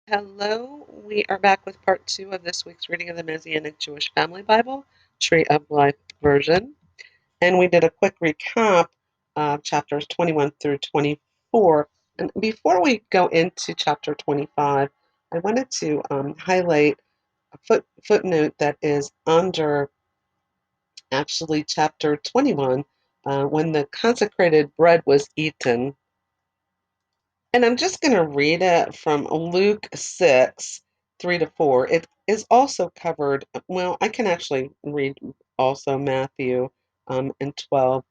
Hello, we are back with part two of this week's reading of the Messianic Jewish Family Bible, Tree of Life version. And we did a quick recap of chapters 21 through 24. And before we go into chapter 25, I wanted to highlight a footnote that is under actually chapter 21 when the consecrated bread was eaten. And I'm just going to read it from Luke 6, 3 to 4. It is also covered, well, I can actually read also Matthew and 12,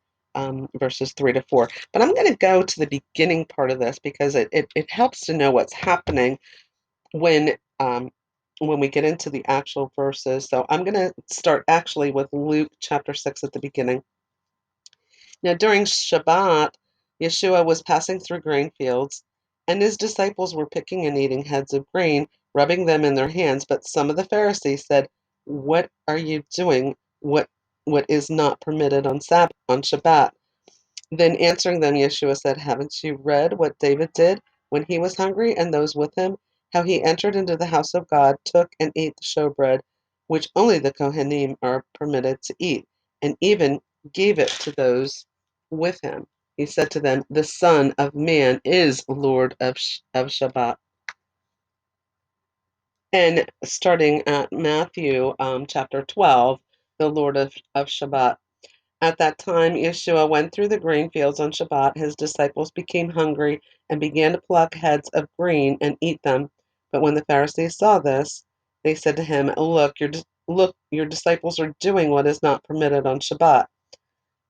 verses 3 to 4. But I'm going to go to the beginning part of this because it helps to know what's happening when when we get into the actual verses. So I'm going to start actually with Luke chapter 6 at the beginning. Now, during Shabbat, Yeshua was passing through grain fields, and his disciples were picking and eating heads of grain, rubbing them in their hands. But some of the Pharisees said, "What are you doing? What is not permitted on Shabbat?" Then answering them, Yeshua said, "Haven't you read what David did when he was hungry and those with him? How he entered into the house of God, took and ate the showbread, which only the Kohanim are permitted to eat, and even gave it to those with him. He said to them, 'The Son of Man is Lord of Shabbat.'" And starting at Matthew chapter 12, the Lord of Shabbat. At that time, Yeshua went through the grain fields on Shabbat. His disciples became hungry and began to pluck heads of grain and eat them. But when the Pharisees saw this, they said to him, Look, your disciples are doing what is not permitted on Shabbat."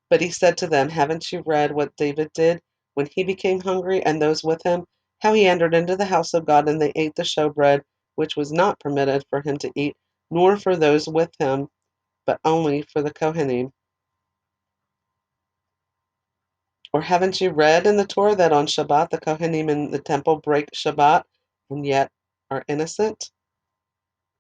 But he said to them, "Haven't you read what David did when he became hungry and those with him? How he entered into the house of God and they ate the showbread, which was not permitted for him to eat, nor for those with him, but only for the Kohanim. Or haven't you read in the Torah that on Shabbat the Kohanim in the temple break Shabbat and yet are innocent?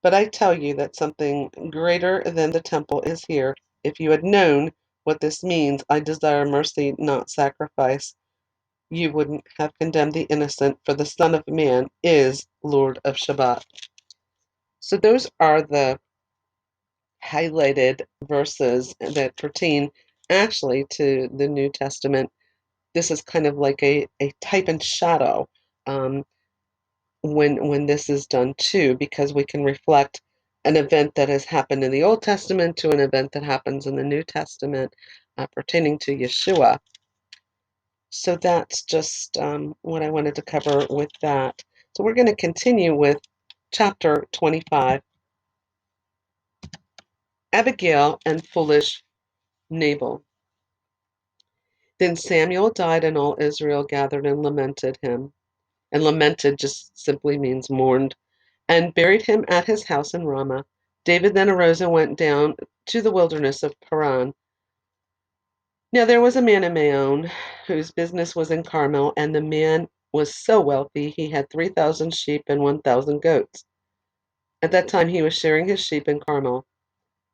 But I tell you that something greater than the temple is here. If you had known what this means, 'I desire mercy, not sacrifice,' you wouldn't have condemned the innocent, for the Son of Man is Lord of Shabbat." So those are the highlighted verses that pertain actually to the New Testament. This is kind of like a type and shadow um, when this is done too, because we can reflect an event that has happened in the Old Testament to an event that happens in the New Testament pertaining to Yeshua. So that's just what I wanted to cover with that. So we're going to continue with chapter 25, Abigail and Foolish Nabal. Then Samuel died, and all Israel gathered and lamented him. And lamented just simply means mourned, and buried him at his house in Ramah. David then arose and went down to the wilderness of Paran. Now there was a man in Maon whose business was in Carmel, and the man was so wealthy he had 3,000 sheep and 1,000 goats. At that time he was shearing his sheep in Carmel.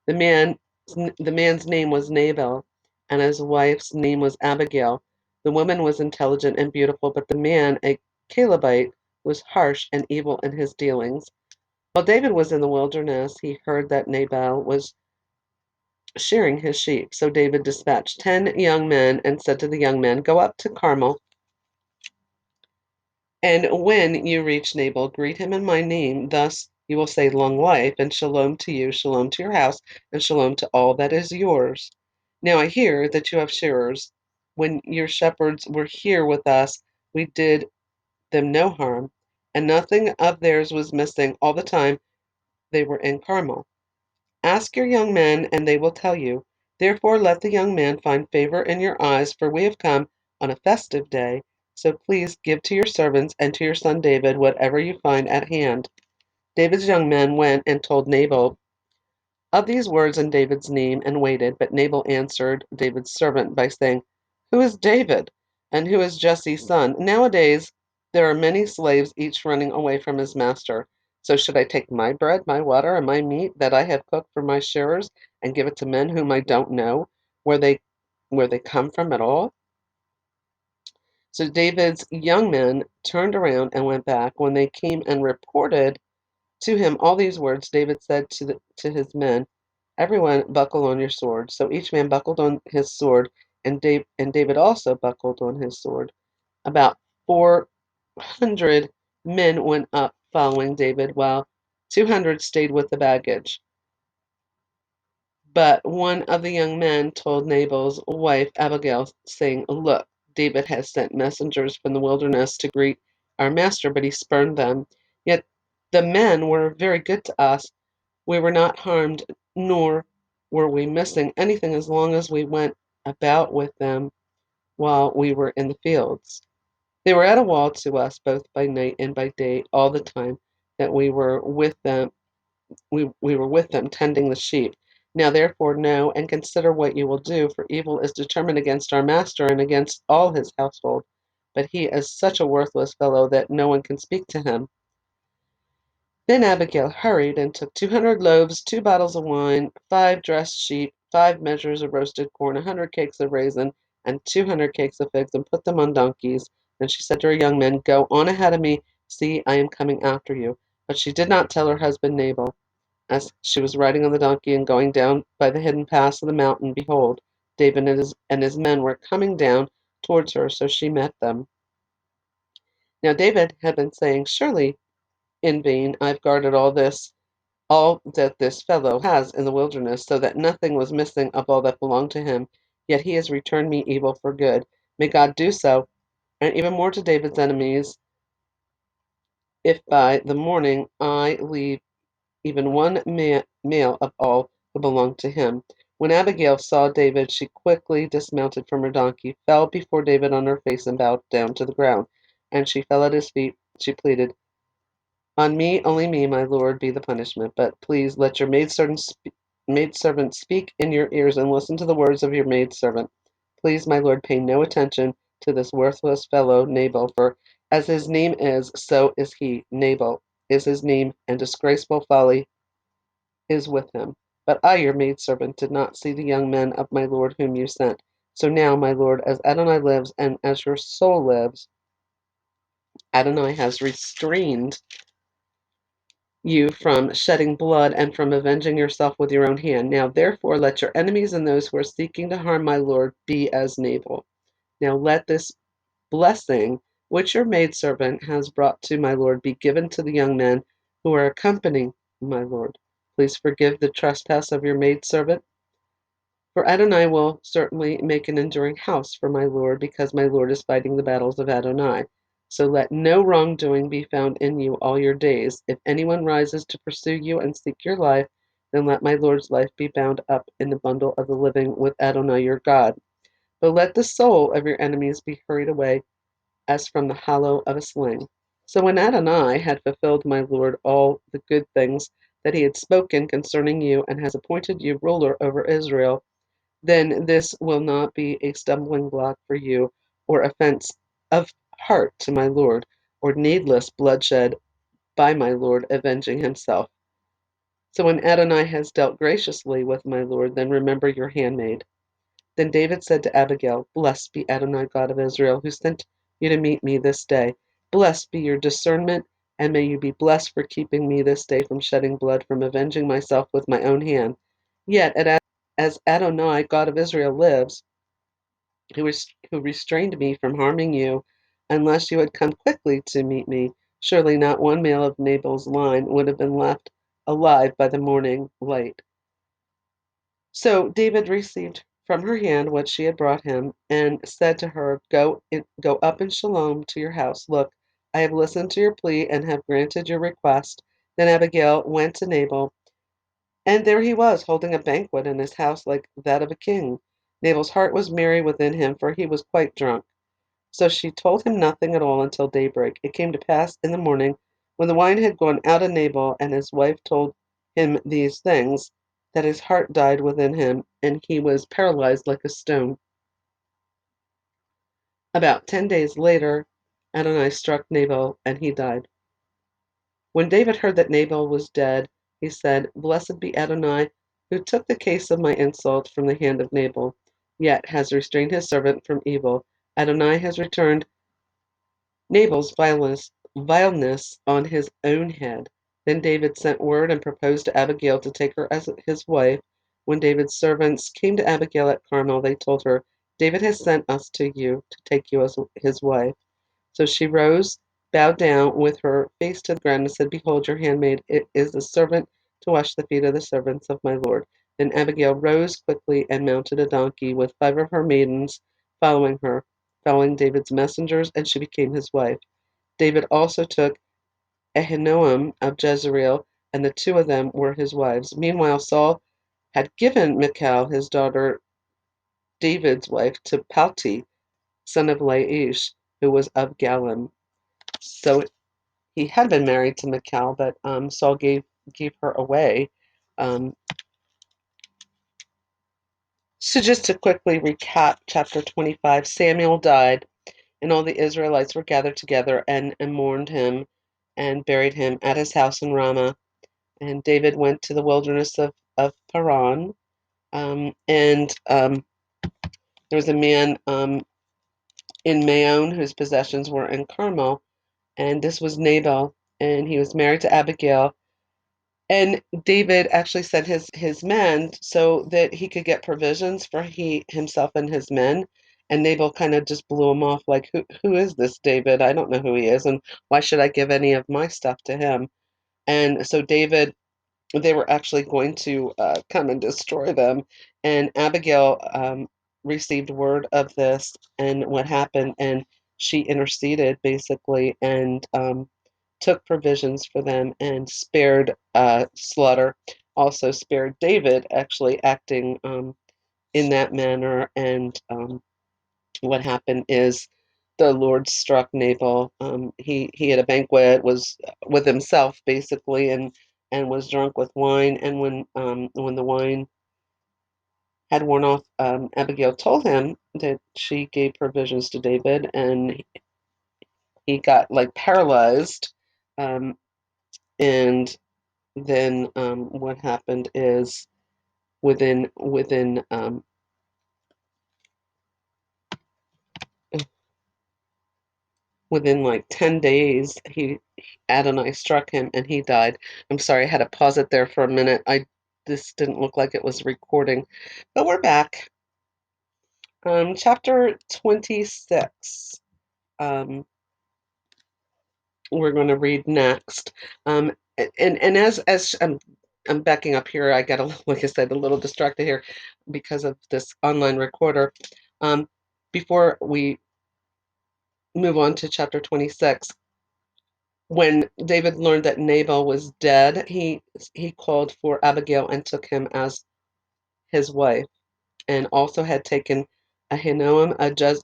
The man, the man's name was Nabal, and his wife's name was Abigail. The woman was intelligent and beautiful, but the man, a Calebite, was harsh and evil in his dealings. While David was in the wilderness, he heard that Nabal was shearing his sheep. So David dispatched 10 young men and said to the young men, "Go up to Carmel, and when you reach Nabal, greet him in my name. Thus you will say, 'Long life, and shalom to you, shalom to your house, and shalom to all that is yours.' Now I hear that you have shearers. When your shepherds were here with us, we did them no harm, and nothing of theirs was missing all the time they were in Carmel. Ask your young men, and they will tell you. Therefore let the young man find favor in your eyes, for we have come on a festive day. So please give to your servants and to your son David whatever you find at hand." David's young men went and told Nabal of these words in David's name and waited. But Nabal answered David's servant by saying, "Who is David? And who is Jesse's son? Nowadays there are many slaves, each running away from his master. So should I take my bread, my water, and my meat that I have cooked for my shearers and give it to men whom I don't know where they come from at all?" So David's young men turned around and went back. When they came and reported to him all these words, David said to his men, "Everyone buckle on your sword." So each man buckled on his sword, and David also buckled on his sword. About 400 men went up following David, while 200 stayed with the baggage. But one of the young men told Nabal's wife Abigail, saying, "Look, David has sent messengers from the wilderness to greet our master, but he spurned them. Yet the men were very good to us. We were not harmed, nor were we missing anything as long as we went about with them while we were in the fields. They were at a wall to us both by night and by day all the time that we were with them. We were with them tending the sheep. Now therefore know and consider what you will do, for evil is determined against our master and against all his household. But he is such a worthless fellow that no one can speak to him." Then Abigail hurried and took 200 loaves, 2 bottles of wine, 5 dressed sheep, 5 measures of roasted corn, 100 cakes of raisin, and 200 cakes of figs, and put them on donkeys. Then she said to her young men, "Go on ahead of me. See, I am coming after you." But she did not tell her husband Nabal. As she was riding on the donkey and going down by the hidden pass of the mountain, behold, David and his men were coming down towards her, so she met them. Now David had been saying, "Surely in vain I've guarded all that this fellow has in the wilderness, so that nothing was missing of all that belonged to him. Yet he has returned me evil for good. May God do so, and even more to David's enemies, if by the morning I leave even one male of all who belong to him." When Abigail saw David, she quickly dismounted from her donkey, fell before David on her face, and bowed down to the ground. And she fell at his feet. She pleaded, "On me, only me, my lord, be the punishment. But please let your maidservant speak in your ears, and listen to the words of your maidservant. Please, my lord, pay no attention to this worthless fellow Nabal, for as his name is, so is he. Nabal is his name, and disgraceful folly is with him. But I, your maidservant, did not see the young men of my lord whom you sent. So now, my lord, as Adonai lives, and as your soul lives, Adonai has restrained you from shedding blood and from avenging yourself with your own hand. Now, therefore, let your enemies and those who are seeking to harm my lord be as Nabal. Now, let this blessing which your maidservant has brought to my lord be given to the young men who are accompanying my lord. Please forgive the trespass of your maidservant, for Adonai will certainly make an enduring house for my lord, because my lord is fighting the battles of Adonai. So let no wrongdoing be found in you all your days. If anyone rises to pursue you and seek your life, then let my lord's life be bound up in the bundle of the living with Adonai your God. But let the soul of your enemies be hurried away as from the hollow of a sling." So when Adonai had fulfilled my lord all the good things that he had spoken concerning you, and has appointed you ruler over Israel, then this will not be a stumbling block for you, or offense of heart to my lord, or needless bloodshed by my lord avenging himself. So when Adonai has dealt graciously with my lord, then remember your handmaid. Then David said to Abigail, "Blessed be Adonai God of Israel, who sent you to meet me this day. Blessed be your discernment, and may you be blessed for keeping me this day from shedding blood, from avenging myself with my own hand. Yet as Adonai God of Israel lives, who restrained me from harming you, unless you had come quickly to meet me, surely not one male of Nabal's line would have been left alive by the morning light." So David received from her hand what she had brought him, and said to her, Go up in shalom to your house. Look, I have listened to your plea and have granted your request." Then Abigail went to Nabal, and there he was, holding a banquet in his house like that of a king. Nabal's heart was merry within him, for he was quite drunk. So she told him nothing at all until daybreak. It came to pass in the morning, when the wine had gone out of Nabal, and his wife told him these things, that his heart died within him, and he was paralyzed like a stone. About 10 days later, Adonai struck Nabal, and he died. When David heard that Nabal was dead, he said, "Blessed be Adonai, who took the case of my insult from the hand of Nabal, yet has restrained his servant from evil. Adonai has returned Nabal's vileness on his own head. Then David sent word and proposed to Abigail to take her as his wife. When David's servants came to Abigail at Carmel, they told her, David has sent us to you to take you as his wife. So she rose, bowed down with her face to the ground, and said, Behold, your handmaid is the servant to wash the feet of the servants of my lord. Then Abigail rose quickly and mounted a donkey with 5 of her maidens following her, following David's messengers, and she became his wife. David also took Ahinoam of Jezreel, and the 2 of them were his wives. Meanwhile, Saul had given Michal, his daughter, David's wife, to Palti, son of Laish, who was of Galim. So he had been married to Michal, but Saul gave her away. Um, so just to quickly recap, chapter 25, Samuel died, and all the Israelites were gathered together and mourned him and buried him at his house in Ramah. And David went to the wilderness of Paran, and there was a man in Maon whose possessions were in Carmel, and this was Nabal, and he was married to Abigail. And David actually sent his men so that he could get provisions for he himself and his men. And Nabal kind of just blew him off, like, who is this David? I don't know who he is, and why should I give any of my stuff to him? And so David, they were actually going to come and destroy them. And Abigail received word of this and what happened, and she interceded basically and took provisions for them and spared slaughter. Also spared David, actually acting in that manner. And what happened is the Lord struck Nabal. He had a banquet, was with himself basically, and was drunk with wine. And when the wine had worn off, Abigail told him that she gave provisions to David, and he got like paralyzed. Um, and then what happened is within within like 10 days, Adonai struck him and he died. I'm sorry, I had to pause it there for a minute. This didn't look like it was recording, but we're back. Chapter 26. We're going to read next. And as I'm backing up here, I got like I said, a little distracted here because of this online recorder. Before we move on to chapter 26, when David learned that Nabal was dead, he called for Abigail and took him as his wife, and also had taken Ahinoam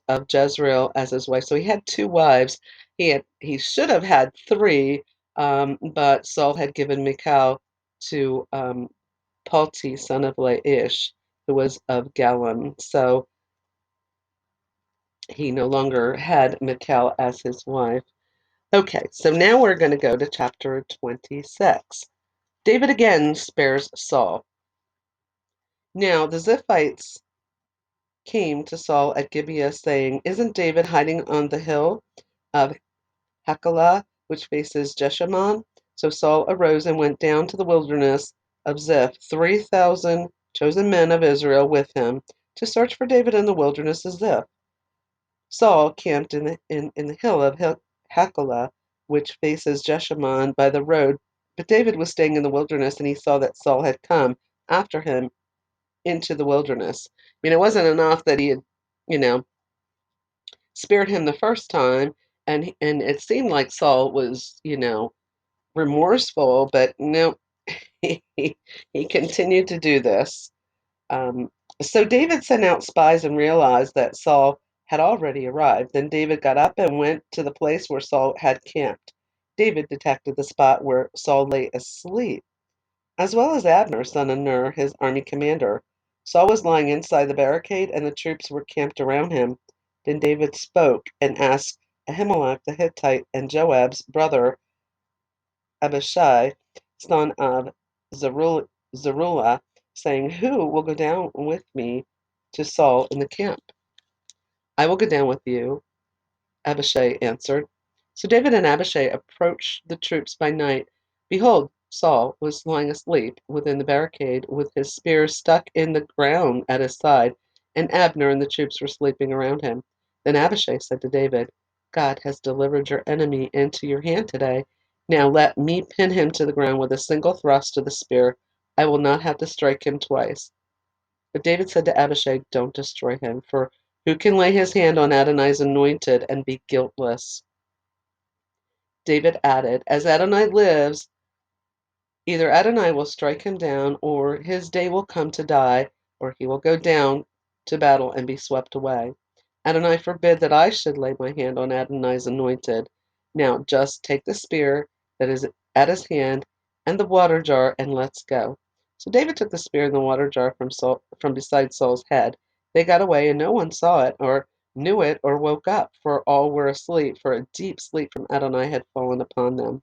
of Jezreel as his wife. So he had 2 wives. He should have had 3, but Saul had given Michal to Palti, son of Laish, who was of Galim. So he no longer had Michal as his wife. Okay, so now we're going to go to chapter 26. David again spares Saul. Now the Ziphites came to Saul at Gibeah, saying, Isn't David hiding on the hill of Hachilah, which faces Jeshimon? So Saul arose and went down to the wilderness of Ziph, 3,000 chosen men of Israel with him, to search for David in the wilderness of Ziph. Saul camped in the hill of Hachilah, which faces Jeshimon by the road. But David was staying in the wilderness, and he saw that Saul had come after him into the wilderness. I mean, it wasn't enough that he had, you know, spared him the first time, and it seemed like Saul was, remorseful, but no, he he continued to do this. Um, so David sent out spies and realized that Saul had already arrived. Then David got up and went to the place where Saul had camped. David detected the spot where Saul lay asleep, as well as Abner, son of Ner, his army commander. Saul was lying inside the barricade, and the troops were camped around him. Then David spoke and asked Ahimelech the Hittite and Joab's brother Abishai, son of Zeruiah, saying, Who will go down with me to Saul in the camp? I will go down with you, Abishai answered. So David and Abishai approached the troops by night. Behold, Saul was lying asleep within the barricade with his spear stuck in the ground at his side, and Abner and the troops were sleeping around him. Then Abishai said to David, God has delivered your enemy into your hand today. Now let me pin him to the ground with a single thrust of the spear. I will not have to strike him twice. But David said to Abishai, don't destroy him, for who can lay his hand on Adonai's anointed and be guiltless? David added, as Adonai lives, either Adonai will strike him down, or his day will come to die, or he will go down to battle and be swept away. Adonai forbid that I should lay my hand on Adonai's anointed. Now just take the spear that is at his hand and the water jar, and let's go. So David took the spear and the water jar from beside Saul's head. They got away, and no one saw it, or knew it, or woke up, for all were asleep, for a deep sleep from Adonai had fallen upon them.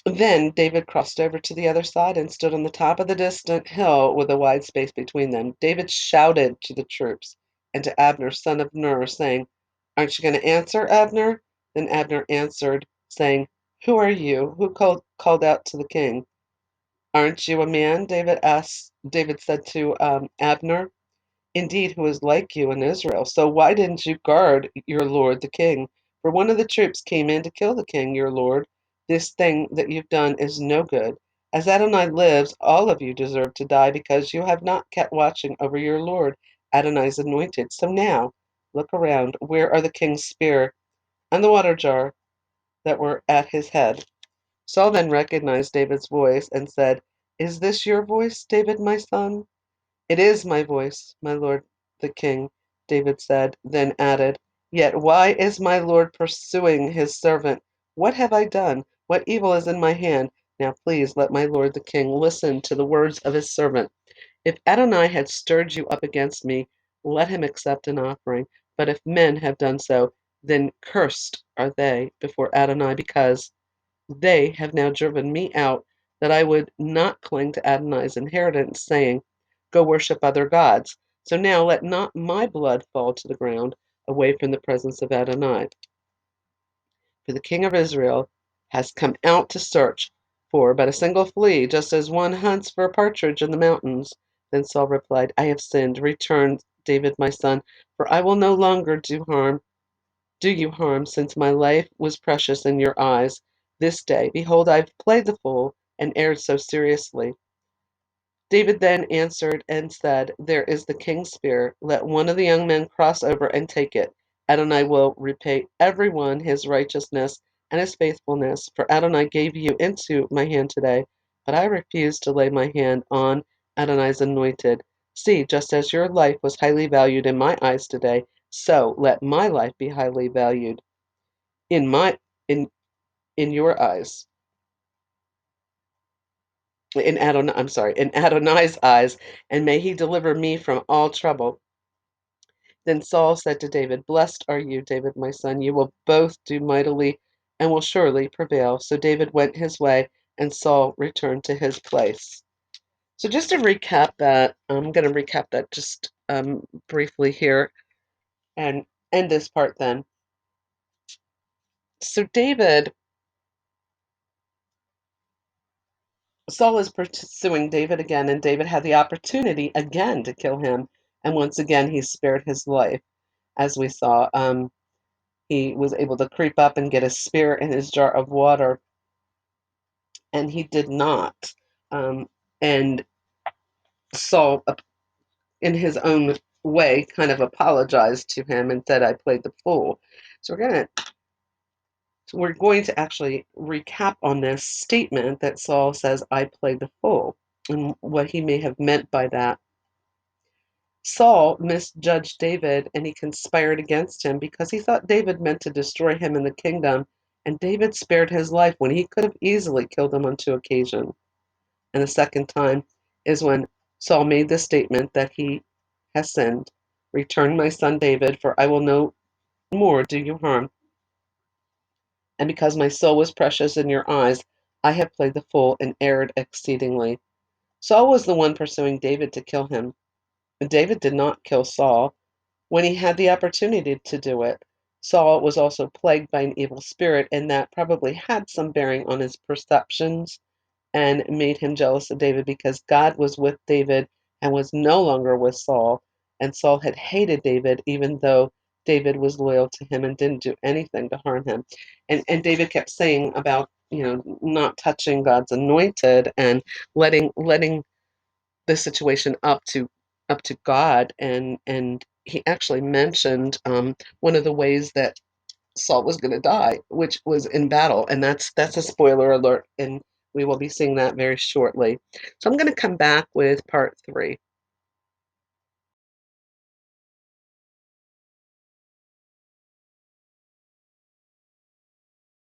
Then David crossed over to the other side and stood on the top of the distant hill with a wide space between them. David shouted to the troops and to Abner, son of Ner, saying, aren't you going to answer, Abner? Then Abner answered, saying, who are you? Who called out to the king? Aren't you a man? David said to Abner. Indeed, who is like you in Israel? So why didn't you guard your lord the king? For one of the troops came in to kill the king, your lord. This thing that you've done is no good. As Adonai lives, all of you deserve to die because you have not kept watching over your lord, Adonai's anointed. So now, look around. Where are the king's spear and the water jar that were at his head? Saul then recognized David's voice and said, is this your voice, David, my son? It is my voice, my lord the king, David said, then added, yet why is my lord pursuing his servant? What have I done? What evil is in my hand? Now please let my lord the king listen to the words of his servant. If Adonai had stirred you up against me, let him accept an offering. But if men have done so, then cursed are they before Adonai, because they have now driven me out, that I would not cling to Adonai's inheritance, saying, go worship other gods. So now let not my blood fall to the ground away from the presence of Adonai. For the king of Israel has come out to search for but a single flea, just as one hunts for a partridge in the mountains. Then Saul replied, I have sinned. Return, David my son, for I will no longer do you harm, since my life was precious in your eyes. This day, behold, I've played the fool and erred so seriously. David then answered and said, there is the king's spear. Let one of the young men cross over and take it. Adonai will repay every one his righteousness and his faithfulness, for Adonai gave you into my hand today. But I refuse to lay my hand on Adonai's anointed. See, just as your life was highly valued in my eyes today, so let my life be highly valued in my in your eyes. In Adonai's eyes, and may he deliver me from all trouble. Then Saul said to David, blessed are you, David, my son. You will both do mightily and will surely prevail. So David went his way, and Saul returned to his place. So just to recap that, I'm going to recap that just briefly here and end this part then. So Saul is pursuing David again, and David had the opportunity again to kill him. And once again, he spared his life, as we saw. He was able to creep up and get a spear in his jar of water, and he did not. And Saul, in his own way, kind of apologized to him and said, I played the fool. So we're going to actually recap on this statement that Saul says, I played the fool, and what he may have meant by that. Saul misjudged David, and he conspired against him because he thought David meant to destroy him and the kingdom, and David spared his life when he could have easily killed him on 2 occasions. And the second time is when Saul made the statement that he has sinned. Return my son David, for I will no more do you harm. And because my soul was precious in your eyes, I have played the fool and erred exceedingly. Saul was the one pursuing David to kill him. But David did not kill Saul when he had the opportunity to do it. Saul was also plagued by an evil spirit, and that probably had some bearing on his perceptions and made him jealous of David because God was with David and was no longer with Saul. And Saul had hated David, even though David was loyal to him and didn't do anything to harm him. And David kept saying about, not touching God's anointed and letting the situation up to God. And he actually mentioned one of the ways that Saul was going to die, which was in battle, and that's a spoiler alert, and we will be seeing that very shortly. So I'm going to come back with part 3.